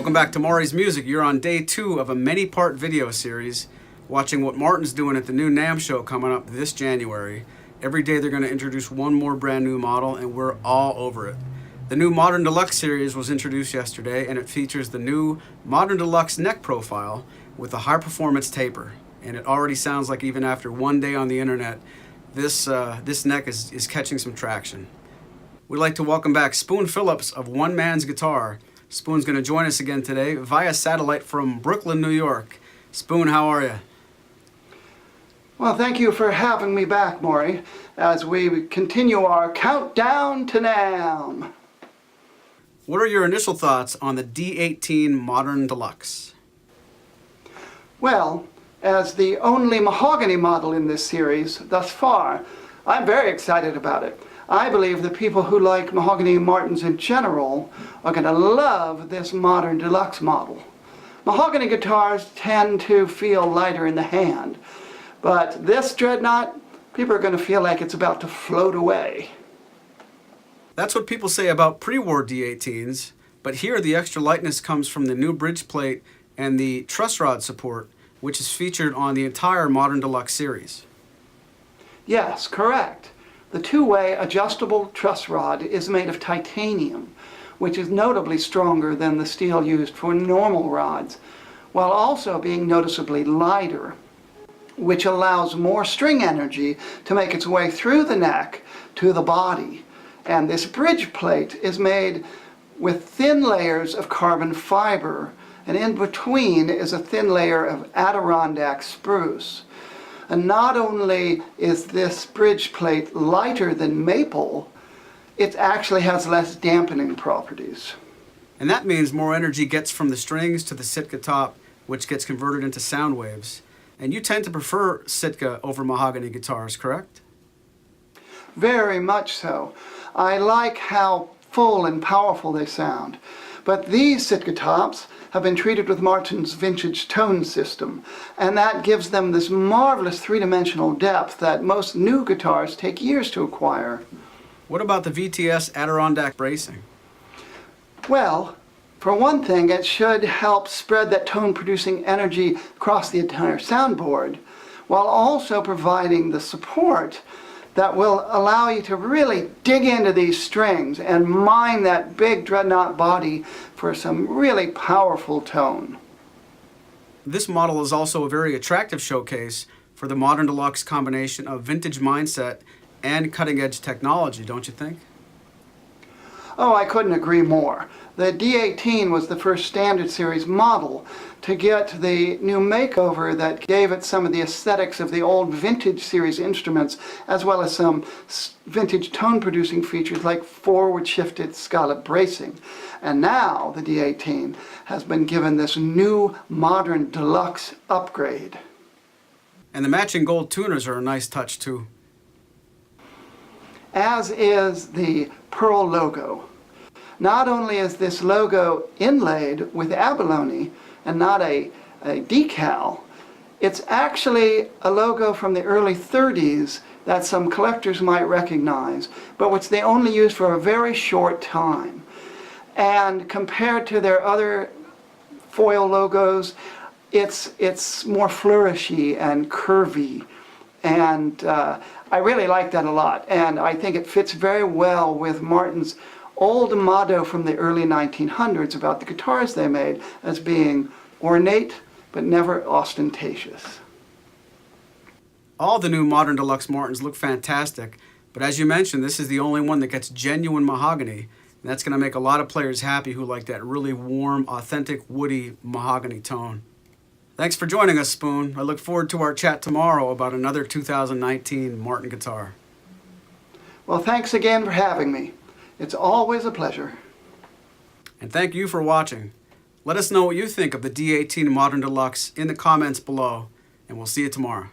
Welcome back to Maury's Music. You're on day 2 of a many-part video series, watching what Martin's doing at the new NAMM show coming up this January. Every day they're going to introduce one more brand new model, and we're all over it. The new Modern Deluxe series was introduced yesterday, and it features the new Modern Deluxe neck profile with a high-performance taper. And it already sounds like even after one day on the internet, this neck is catching some traction. We'd like to welcome back Spoon Phillips of One Man's Guitar. Spoon's going to join us again today via satellite from Brooklyn, New York. Spoon, how are you? Well, thank you for having me back, Maury, as we continue our countdown to NAMM. What are your initial thoughts on the D-18 Modern Deluxe? Well, as the only mahogany model in this series thus far, I'm very excited about it. I believe the people who like mahogany Martins in general are going to love this Modern Deluxe model. Mahogany guitars tend to feel lighter in the hand, but this dreadnought, people are going to feel like it's about to float away. That's what people say about pre-war D-18s, but here the extra lightness comes from the new bridge plate and the truss rod support, which is featured on the entire Modern Deluxe series. Yes, correct. The two-way adjustable truss rod is made of titanium, which is notably stronger than the steel used for normal rods, while also being noticeably lighter, which allows more string energy to make its way through the neck to the body. And this bridge plate is made with thin layers of carbon fiber, and in between is a thin layer of Adirondack spruce. And not only is this bridge plate lighter than maple, it actually has less dampening properties. And that means more energy gets from the strings to the Sitka top, which gets converted into sound waves. And you tend to prefer Sitka over mahogany guitars, correct? Very much so. I like how full and powerful they sound. But these Sitka tops have been treated with Martin's vintage tone system, and that gives them this marvelous three-dimensional depth that most new guitars take years to acquire. What about the VTS Adirondack bracing? Well, for one thing, it should help spread that tone-producing energy across the entire soundboard, while also providing the support that will allow you to really dig into these strings and mine that big dreadnought body for some really powerful tone. This model is also a very attractive showcase for the Modern Deluxe combination of vintage mindset and cutting-edge technology, don't you think? Oh, I couldn't agree more. The D-18 was the first standard series model to get the new makeover that gave it some of the aesthetics of the old vintage series instruments, as well as some vintage tone-producing features like forward-shifted scallop bracing. And now the D-18 has been given this new Modern Deluxe upgrade. And the matching gold tuners are a nice touch too. As is the Pearl logo. Not only is this logo inlaid with abalone and not a decal, it's actually a logo from the early 30s that some collectors might recognize, but which they only used for a very short time. And compared to their other foil logos, it's more flourishy and curvy, and I really like that a lot, and I think it fits very well with Martin's old motto from the early 1900s about the guitars they made as being ornate but never ostentatious. All the new Modern Deluxe Martins look fantastic, but as you mentioned, this is the only one that gets genuine mahogany, and that's going to make a lot of players happy who like that really warm, authentic, woody mahogany tone. Thanks for joining us, Spoon. I look forward to our chat tomorrow about another 2019 Martin guitar. Well, thanks again for having me. It's always a pleasure. And thank you for watching. Let us know what you think of the D-18 Modern Deluxe in the comments below, and we'll see you tomorrow.